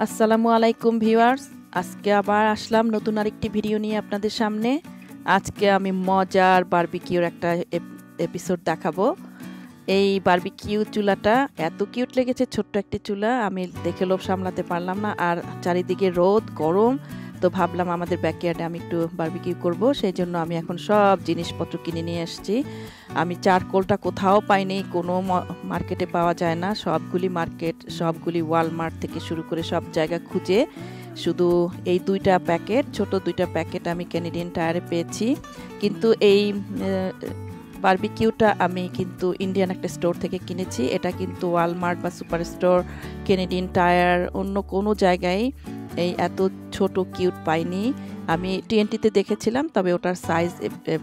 আসসালামু আলাইকুম ভিউয়ার্স, আজকে আবার আসলাম নতুন আরেকটি ভিডিও নিয়ে আপনাদের সামনে। আজকে আমি মজার বারবিকিউর একটা এপিসোড দেখাবো। এই বারবিকিউ চুলাটা এত কিউট লেগেছে, ছোট্ট একটি চুলা, আমি দেখে লোভ সামলাতে পারলাম না। আর চারিদিকে রোদ গরম, তো ভাবলাম আমাদের ব্যাকইয়ার্ডে আমি একটু বারবিকিউ করব। সেই জন্য আমি এখন সব জিনিসপত্র কিনে নিয়ে এসেছি। আমি চারকোলটা কোথাও পাইনি, কোনো মার্কেটে পাওয়া যায় না। সবগুলি ওয়ালমার্ট থেকে শুরু করে সব জায়গা খুঁজে শুধু এই ছোট দুইটা প্যাকেট আমি ক্যানাডিয়ান টায়ারে পেয়েছি। কিন্তু এই বারবিকিউটা আমি কিন্তু ইন্ডিয়ান একটা স্টোর থেকে কিনেছি। এটা কিন্তু ওয়ালমার্ট বা সুপার স্টোর, ক্যানাডিয়ান টায়ার, অন্য কোনো জায়গায় এই এত ছোট কিউট পাইনি। আমি টিএনটিতে দেখেছিলাম, তবে ওটার সাইজ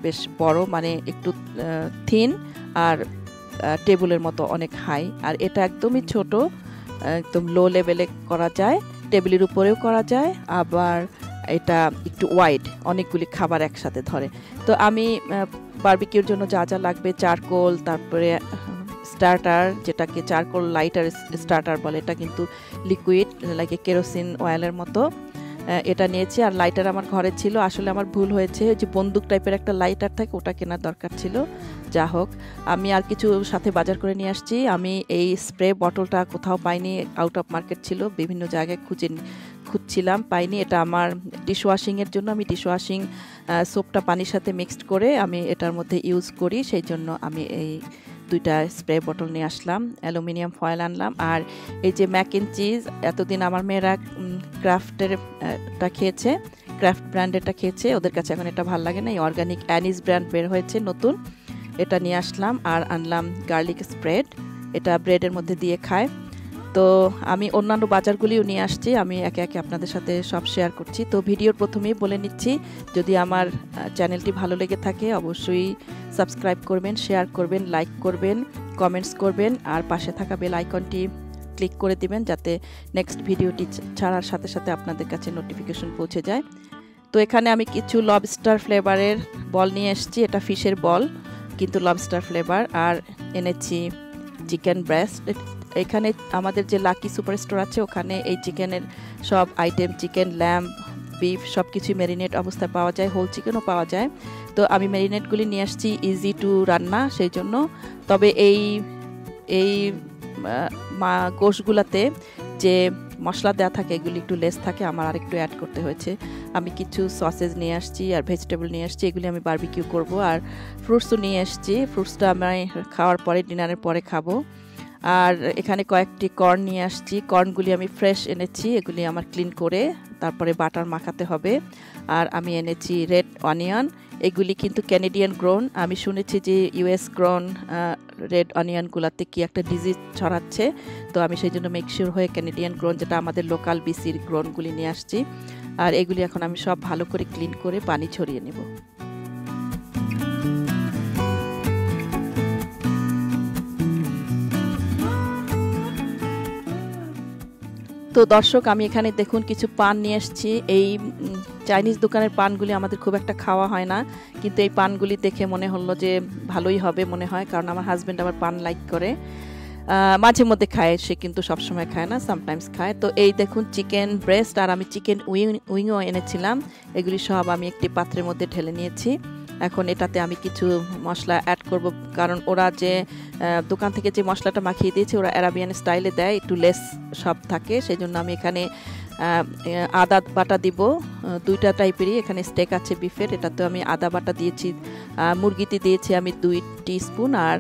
বেশ বড়, মানে একটু থিন আর টেবিলের মতো অনেক হাই। আর এটা একদমই ছোট, একদম লো লেভেলে করা যায়, টেবিলের উপরেও করা যায়, আবার এটা একটু ওয়াইড, অনেকগুলি খাবার একসাথে ধরে। তো আমি বারবিকিউর জন্য যা যা লাগবে, চারকোল, তারপরে স্টার্টার, যেটাকে চারকোল লাইটার স্টার্টার বলে, এটা কিন্তু লিকুইড লাইক কেরোসিন অয়েলের মতো, এটা নিয়েছি। আর লাইটার আমার ঘরে ছিল, আসলে আমার ভুল হয়েছে, যে বন্দুক টাইপের একটা লাইটার থাকে, ওটা কেনার দরকার ছিল। যা হোক, আমি আর কিছু সাথে বাজার করে নিয়ে আসছি। আমি এই স্প্রে বটলটা কোথাও পাইনি, আউট অফ মার্কেট ছিল, বিভিন্ন জায়গায় খুঁজছিলাম, পাইনি। এটা আমার ডিশওয়াশিংয়ের জন্য, আমি ডিশওয়াশিং সোপটা পানির সাথে মিক্সড করে আমি এটার মধ্যে ইউজ করি, সেই জন্য আমি এই দুইটা স্প্রে বটল নিয়ে আসলাম। অ্যালুমিনিয়াম ফয়েল আনলাম। আর এই যে ম্যাক এন্ড চিজ, এতদিন আমার মেয়েরা ক্রাফটেরটা খেয়েছে, ক্রাফট ব্র্যান্ডেরটা খেয়েছে, ওদের কাছে এখন এটা ভালো লাগে না। এই অর্গানিক অ্যানিস ব্র্যান্ড বের হয়েছে নতুন, এটা নিয়ে আসলাম। আর আনলাম গার্লিক স্প্রেড, এটা ব্রেডের মধ্যে দিয়ে খায়। তো আমি অন্যান্য বাজারগুলিও নিয়ে আসছি, আমি একে একে আপনাদের সাথে সব শেয়ার করছি। তো ভিডিওর প্রথমেই বলে নিচ্ছি, যদি আমার চ্যানেলটি ভালো লেগে থাকে অবশ্যই সাবস্ক্রাইব করবেন, শেয়ার করবেন, লাইক করবেন, কমেন্টস করবেন, আর পাশে থাকা বেল আইকনটি ক্লিক করে দিবেন, যাতে নেক্সট ভিডিওটি ছাড়ার সাথে সাথে আপনাদের কাছে নোটিফিকেশন পৌঁছে যায়। তো এখানে আমি কিছু লবস্টার ফ্লেভারের বল নিয়ে এসেছি, এটা ফিশের বল কিন্তু লবস্টার ফ্লেভার। আর এনেছি চিকেন ব্রেস্ট। এখানে আমাদের যে লাকি সুপার স্টোর আছে, ওখানে এই চিকেনের সব আইটেম, চিকেন, ল্যাম্ব, বিফ সব কিছুই ম্যারিনেট অবস্থায় পাওয়া যায়, হোল চিকেনও পাওয়া যায়। তো আমি ম্যারিনেটগুলি নিয়ে আসছি, ইজি টু রান্না সেই জন্য। তবে এই গোশগুলাতে যে মশলা দেওয়া থাকে, এগুলি একটু লেস থাকে, আমার আরেকটু অ্যাড করতে হয়েছে। আমি কিছু সসেজ নিয়ে আসছি আর ভেজিটেবল নিয়ে আসছি, এগুলি আমি বারবিকিউ করব। আর ফ্রুটসও নিয়ে আসছি, ফ্রুটসটা আমি খাওয়ার পরে, ডিনারের পরে খাবো। আর এখানে কয়েকটি কর্ন নিয়ে আসছি, কর্নগুলি আমি ফ্রেশ এনেছি, এগুলি আমার ক্লিন করে তারপরে বাটার মাখাতে হবে। আর আমি এনেছি রেড অনিয়ন, এগুলি কিন্তু ক্যানাডিয়ান গ্রোন। আমি শুনেছি যে ইউএস গ্রোন রেড অনিয়নগুলোতে কি একটা ডিজিজ ছড়াচ্ছে, তো আমি সেই জন্য মেকশিওর হয়ে ক্যানাডিয়ান গ্রোন, যেটা আমাদের লোকাল বিসির গ্রোনগুলি নিয়ে আসছি। আর এগুলি এখন আমি সব ভালো করে ক্লিন করে পানি ছড়িয়ে নেব। তো দর্শক, আমি এখানে দেখুন কিছু পান নিয়ে এসেছি। এই চাইনিজ দোকানের পানগুলি আমাদের খুব একটা খাওয়া হয় না, কিন্তু এই পানগুলি দেখে মনে হলো যে ভালোই হবে মনে হয়, কারণ আমার হাজব্যান্ড আবার পান লাইক করে, মাঝে মধ্যে খায়, সে কিন্তু সবসময় খায় না, সামটাইমস খায়। তো এই দেখুন চিকেন ব্রেস্ট, আর আমি চিকেন উইংও এনেছিলাম, এগুলি সব আমি একটি পাত্রের মধ্যে ঢেলে নিয়েছি। এখন এটাতে আমি কিছু মশলা অ্যাড করব, কারণ ওরা যে দোকান থেকে যে মশলাটা মাখিয়ে দিয়েছে, ওরা অ্যারাবিয়ান স্টাইলে দেয়, একটু লেস সব থাকে, সেই জন্য আমি এখানে আদা বাটা দিব, দুইটা টাইপেরই। এখানে স্টেক আছে বিফের, এটাতে আমি আদা বাটা দিয়েছি, মুরগিতে দিয়েছি আমি 2 টিস্পুন, আর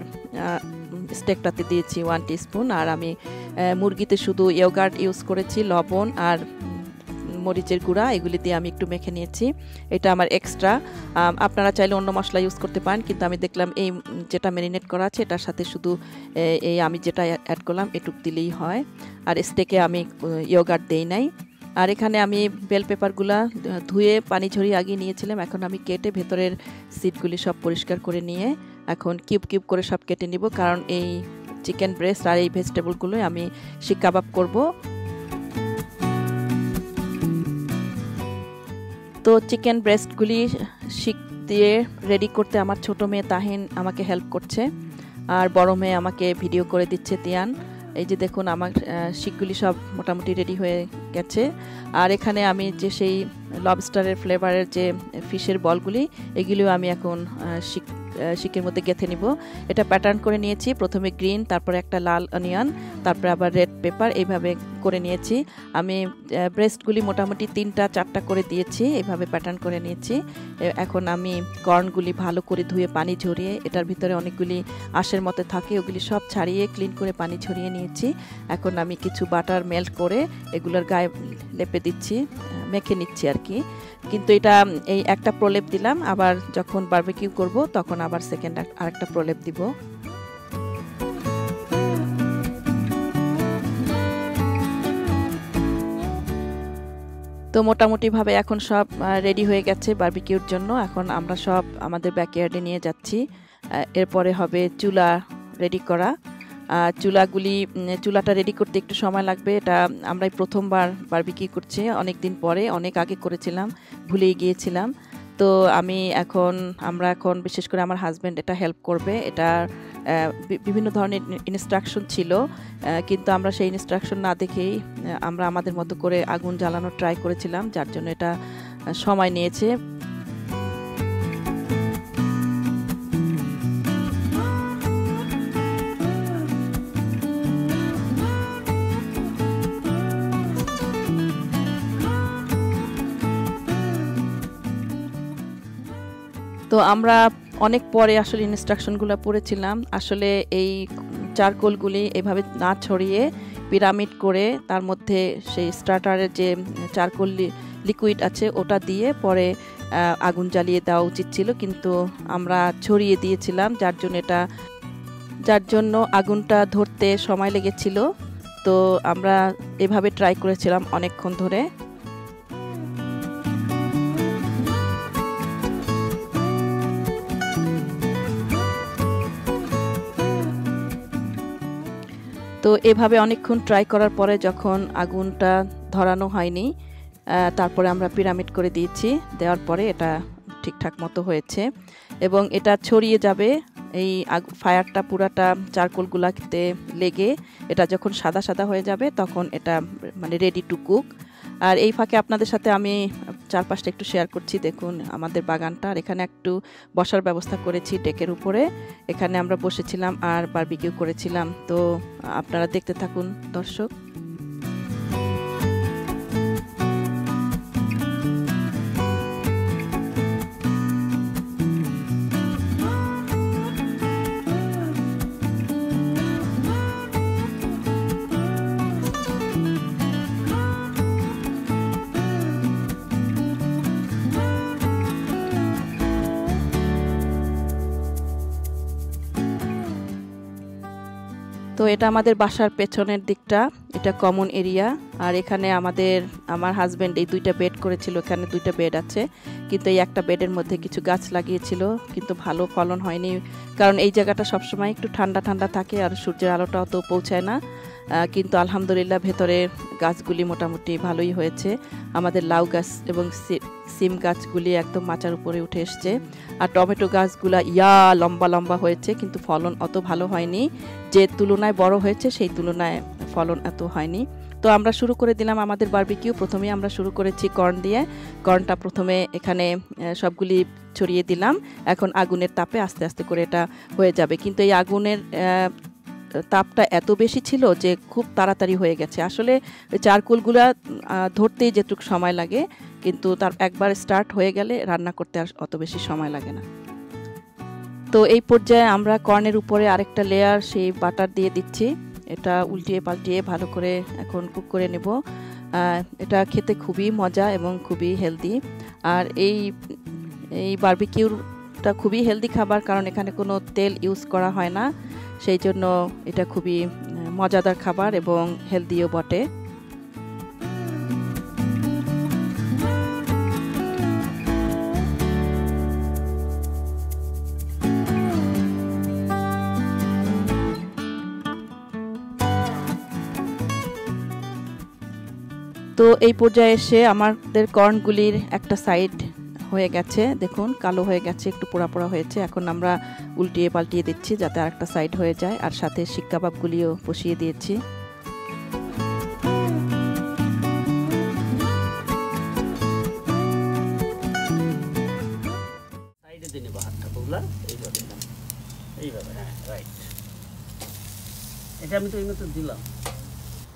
স্টেকটাতে দিয়েছি 1 টিস্পুন। আর আমি মুরগিতে শুধু ইয়োগার্ট ইউজ করেছি, লবণ আর মরিচের গুঁড়া, এগুলি দিয়ে আমি একটু মেখে নিয়েছি। এটা আমার এক্সট্রা, আপনারা চাইলে অন্য মশলা ইউজ করতে পারেন, কিন্তু আমি দেখলাম এই যেটা ম্যারিনেট করা আছে এটার সাথে শুধু এই আমি যেটা অ্যাড করলাম এটুক দিলেই হয়। আর স্টেকে আমি ইয়োগার্ট দেই নাই। আর এখানে আমি বেল পেপারগুলা ধুয়ে পানি ঝরিয়ে আগিয়ে নিয়েছিলাম, এখন আমি কেটে ভেতরের সিডগুলি সব পরিষ্কার করে নিয়ে এখন কিউব কিউব করে সব কেটে নিব, কারণ এই চিকেন ব্রেস্ট আর এই ভেজিটেবলগুলোই আমি শিক কাবাব করব। তো চিকেন ব্রেস্টগুলি শিক দিয়ে রেডি করতে আমার ছোট মেয়ে তাহিন আমাকে হেল্প করছে, আর বড় মেয়ে আমাকে ভিডিও করে দিচ্ছে তিয়ান। এই যে দেখুন আমার শিকগুলি সব মোটামুটি রেডি হয়ে গেছে। আর এখানে আমি যে সেই লবস্টারের ফ্লেভারের যে ফিশের বলগুলি, এগুলিও আমি এখন শিকের মধ্যে গেঁথে নিব। এটা প্যাটার্ন করে নিয়েছি, প্রথমে গ্রিন, তারপরে একটা লাল অনিয়ন, তারপরে আবার রেড পেপার, এইভাবে করে নিয়েছি। আমি ব্রেস্টগুলি মোটামুটি 3টা 4টা করে দিয়েছি, এইভাবে প্যাটার্ন করে নিয়েছি। এখন আমি কর্নগুলি ভালো করে ধুয়ে পানি ঝরিয়ে, এটার ভিতরে অনেকগুলি আঁশের মতো থাকে, ওগুলি সব ছাড়িয়ে ক্লিন করে পানি ঝরিয়ে নিয়েছি। এখন আমি কিছু বাটার মেল্ট করে এগুলোর গায়ে লেপে দিচ্ছি, মেখে নিচ্ছি আর কি। কিন্তু এটা এই একটা প্রলেপ দিলাম, আবার যখন বারবিকিউ করব তখন আবার সেকেন্ড আরেকটা প্রলেপ দিব। তো মোটামুটিভাবে এখন সব রেডি হয়ে গেছে বারবিকিউর জন্য। এখন আমরা সব আমাদের ব্যাকইয়ার্ডে নিয়ে যাচ্ছি। এরপরে হবে চুলা রেডি করা। চুলাটা রেডি করতে একটু সময় লাগবে। এটা আমরাই প্রথমবার বারবিকিউ করছি, অনেক দিন পরে, অনেক আগে করেছিলাম, ভুলেই গিয়েছিলাম। তো আমরা এখন বিশেষ করে আমার হাজব্যান্ড এটা হেল্প করবে। এটা বিভিন্ন ধরনের ইনস্ট্রাকশন ছিল, কিন্তু আমরা সেই ইনস্ট্রাকশন না দেখেই আমরা আমাদের মতো করে আগুন জ্বালানোর ট্রাই করেছিলাম, যার জন্য এটা সময় নিয়েছে। তো আমরা অনেক পরে আসলে ইনস্ট্রাকশনগুলো পড়েছিলাম। আসলে এই চারকোলগুলি এভাবে না ছড়িয়ে পিরামিড করে তার মধ্যে সেই স্টার্টারের যে চারকোল লিকুইড আছে ওটা দিয়ে পরে আগুন জ্বালিয়ে দেওয়া উচিত ছিল, কিন্তু আমরা ছড়িয়ে দিয়েছিলাম, যার জন্য আগুনটা ধরতে সময় লেগেছিল। তো আমরা এভাবে ট্রাই করেছিলাম অনেকক্ষণ ধরে। তো এভাবে অনেকক্ষণ ট্রাই করার পরে যখন আগুনটা ধরানো হয়নি, তারপরে আমরা পিরামিড করে দিয়েছি, দেওয়ার পরে এটা ঠিকঠাক মতো হয়েছে এবং এটা ছড়িয়ে যাবে। এই ফায়ারটা পুরাটা চারকোলগুলাতে লেগে এটা যখন সাদা সাদা হয়ে যাবে তখন এটা মানে রেডি টু কুক। আর এই ফাঁকে আপনাদের সাথে আমি চারপাশটা একটু শেয়ার করছি। দেখুন আমাদের বাগানটা, আর এখানে একটু বসার ব্যবস্থা করেছি ডেকের উপরে। এখানে আমরা বসেছিলাম আর বারবিকিউ করেছিলাম। তো আপনারা দেখতে থাকুন দর্শক। তো এটা আমাদের বাসার পেছনের দিকটা, এটা কমন এরিয়া। আর এখানে আমার হাজব্যান্ড এই 2টা বেড করেছিল, এখানে 2টা বেড আছে, কিন্তু এই একটা বেডের মধ্যে কিছু গাছ লাগিয়েছিল, কিন্তু ভালো ফলন হয়নি, কারণ এই জায়গাটা সবসময় একটু ঠান্ডা ঠান্ডা থাকে আর সূর্যের আলোটাও তো পৌঁছায় না। কিন্তু আলহামদুলিল্লাহ ভেতরে গাছগুলি মোটামুটি ভালোই হয়েছে। আমাদের লাউ গাছ এবং সিম গাছগুলি একদম মাচার উপরে উঠে এসছে। আর টমেটো গাছগুলা লম্বা লম্বা হয়েছে, কিন্তু ফলন অত ভালো হয়নি। যে তুলনায় বড় হয়েছে সেই তুলনায় ফলন এত হয়নি। তো আমরা শুরু করে দিলাম আমাদের বারবিকিউ। প্রথমেই আমরা শুরু করেছি কর্ন দিয়ে। কর্নটা প্রথমে এখানে সবগুলি ছড়িয়ে দিলাম। এখন আগুনের তাপে আস্তে আস্তে করে এটা হয়ে যাবে, কিন্তু এই আগুনের তাপটা এত বেশি ছিল যে খুব তাড়াতাড়ি হয়ে গেছে। আসলে চারকোলগুলা ধরতেই যেটুকু সময় লাগে, কিন্তু তার একবার স্টার্ট হয়ে গেলে রান্না করতে আর অত বেশি সময় লাগে না। তো এই পর্যায়ে আমরা কর্নের উপরে আরেকটা লেয়ার সেই বাটার দিয়ে দিচ্ছি। এটা উল্টিয়ে পাল্টিয়ে ভালো করে এখন কুক করে নেব। এটা খেতে খুবই মজা এবং খুবই হেলদি। আর এই বারবিকিউটা খুবই হেলদি খাবার, কারণ এখানে কোনো তেল ইউজ করা হয় না, সেই জন্য এটা খুবই মজাদার খাবার এবং হেলদিও বটে। তো এই পর্যায়ে এসে আমাদের কর্নগুলির একটা সাইড হয়ে গেছে, দেখুন কালো হয়ে গেছে, একটু পোড়া পোড়া হয়েছে। এখন আমরা উল্টিয়ে পাল্টিয়ে দিচ্ছি যাতে আরেকটা সাইড হয়ে যায়, আর সাথে শিক কাবাবগুলিও বসিয়ে দিয়েছি। সাইডে দিয়ে নেবো হাতটা পুরোলা, এইভাবে এইভাবে, হ্যাঁ রাইট। এটা আমি তো এই মতো দিলাম,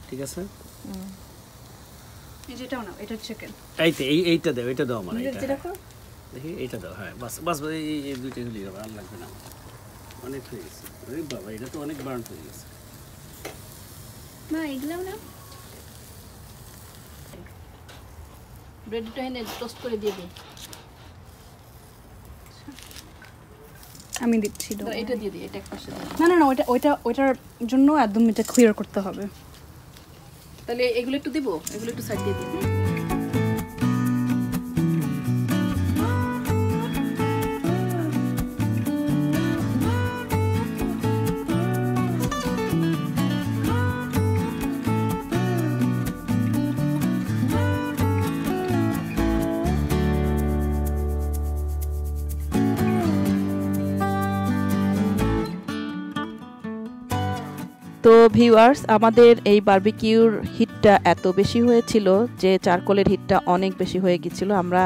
ঠিক আছে। যেটাও না, এটা চিকেন। এইতে এইটা দাও, এটা দাও আমার, এইটা দেখি, এইটা দাও, হ্যাঁ বাস বাস, এই দুইটা হলেই হবে, আর লাগবে না, অনেক হয়ে গেছে। আরে বাবা, এটা তো অনেক বার্ন হয়ে গেছে। না এগুলাও না, ব্রেডটা এনে টোস্ট করে দিয়ে দিই। আমি দিচ্ছি, এটা দিয়ে দিই, এটা এক পাশে দাও। না না না, ওইটার জন্য একদম এটা ক্লিয়ার করতে হবে। তাহলে এগুলো একটু দিব, এগুলো একটু সাইড দিয়ে দিই। তো ভিউয়ার্স, আমাদের এই বারবিকিউর হিটটা এত বেশি হয়েছিল যে চারকোলের হিটটা অনেক বেশি হয়ে গিয়েছিল। আমরা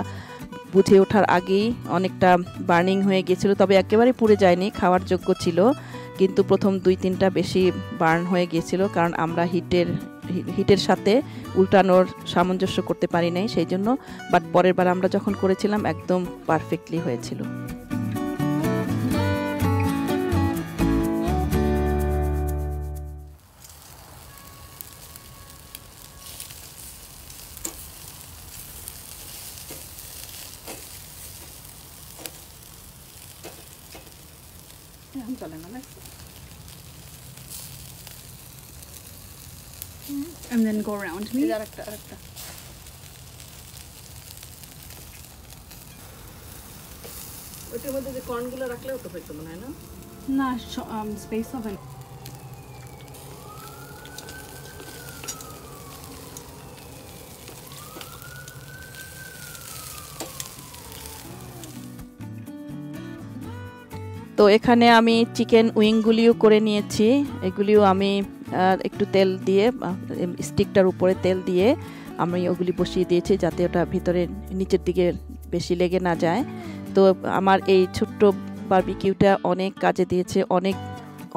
বুঝে ওঠার আগেই অনেকটা বার্নিং হয়ে গিয়েছিল, তবে একেবারে পুড়ে যায়নি, খাওয়ার যোগ্য ছিল। কিন্তু প্রথম 2-3টা বেশি বার্ন হয়ে গিয়েছিল, কারণ আমরা হিটের সাথে উল্টানোর সামঞ্জস্য করতে পারি নাই, সেই জন্য। বাট পরের বার আমরা যখন করেছিলাম একদম পারফেক্টলি হয়েছিল। And then go around me. ওইটার মধ্যে যে কর্নগুলো রাখলেও তো হইতো মনে হয় না? না, স্পেস হবে না। তো এখানে আমি চিকেন উইংগুলিও করে নিয়েছি। এগুলিও আমি একটু তেল দিয়ে, স্টিকটার উপরে তেল দিয়ে আমি ওগুলি বসিয়ে দিয়েছি যাতে ওটা ভিতরে নিচের দিকে বেশি লেগে না যায়। তো আমার এই ছোট্ট বারবিকিউটা অনেক কাজে দিয়েছে,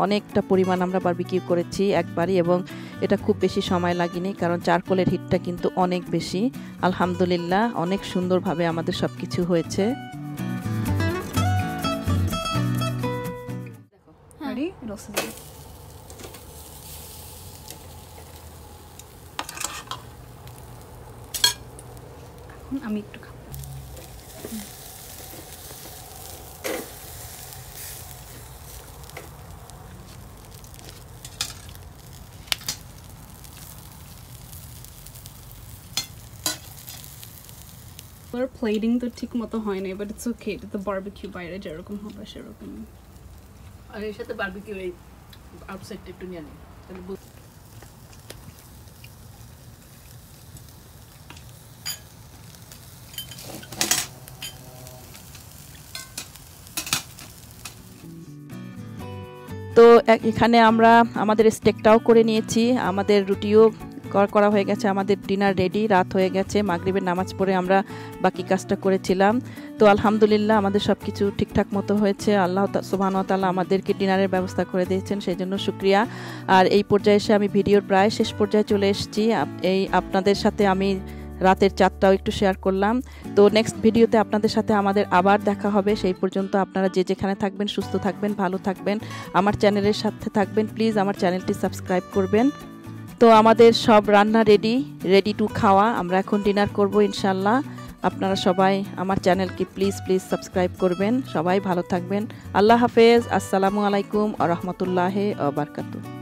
অনেকটা পরিমাণ আমরা বারবিকিউ করেছি একবারই, এবং এটা খুব বেশি সময় লাগেনি, কারণ চারকোলের হিটটা কিন্তু অনেক বেশি। আলহামদুলিল্লাহ, অনেক সুন্দরভাবে আমাদের সব কিছু হয়েছে। Ready? It'll sizzle. আমি একটু খাবো। প্লেটিং তো ঠিক মতো হয় না, বাট ইটস ওকে। এটা তো বারবিকিউ, বাইরে যেরকম হবে সেরকম। আর এর সাথে বারবিকিউ এই আউটসাইডটা একটু নিয়ে নিই। তো এখানে আমরা আমাদের স্টেকটাও করে নিয়েছি, আমাদের রুটিও করা হয়ে গেছে, আমাদের ডিনার রেডি। রাত হয়ে গেছে, মাগরিবের নামাজ পড়ে আমরা বাকি কাজটা করেছিলাম। তো আলহামদুলিল্লাহ আমাদের সব কিছু ঠিকঠাক মতো হয়েছে। আল্লাহ সুবহানাহু ওয়া তাআলা আমাদেরকে ডিনারের ব্যবস্থা করে দিয়েছেন, সেই জন্য শুকরিয়া। আর এই পর্যায়ে এসে আমি ভিডিওর প্রায় শেষ পর্যায়ে চলে এসেছি। এই আপনাদের সাথে আমি রাতের চাঁদটাও একটু শেয়ার করলাম। তো নেক্সট ভিডিওতে আপনাদের সাথে আমাদের আবার দেখা হবে। সেই পর্যন্ত আপনারা যে যেখানে থাকবেন সুস্থ থাকবেন, ভালো থাকবেন, আমার চ্যানেলের সাথে থাকবেন। প্লিজ আমার চ্যানেলটি সাবস্ক্রাইব করবেন। তো আমাদের সব রান্না রেডি টু খাওয়া। আমরা এখন ডিনার করব ইনশাল্লাহ। আপনারা সবাই আমার চ্যানেলকে প্লিজ সাবস্ক্রাইব করবেন। সবাই ভালো থাকবেন। আল্লাহ হাফেজ। আসসালামু আলাইকুম ওয়া রাহমাতুল্লাহি ওয়া বারাকাতুহু।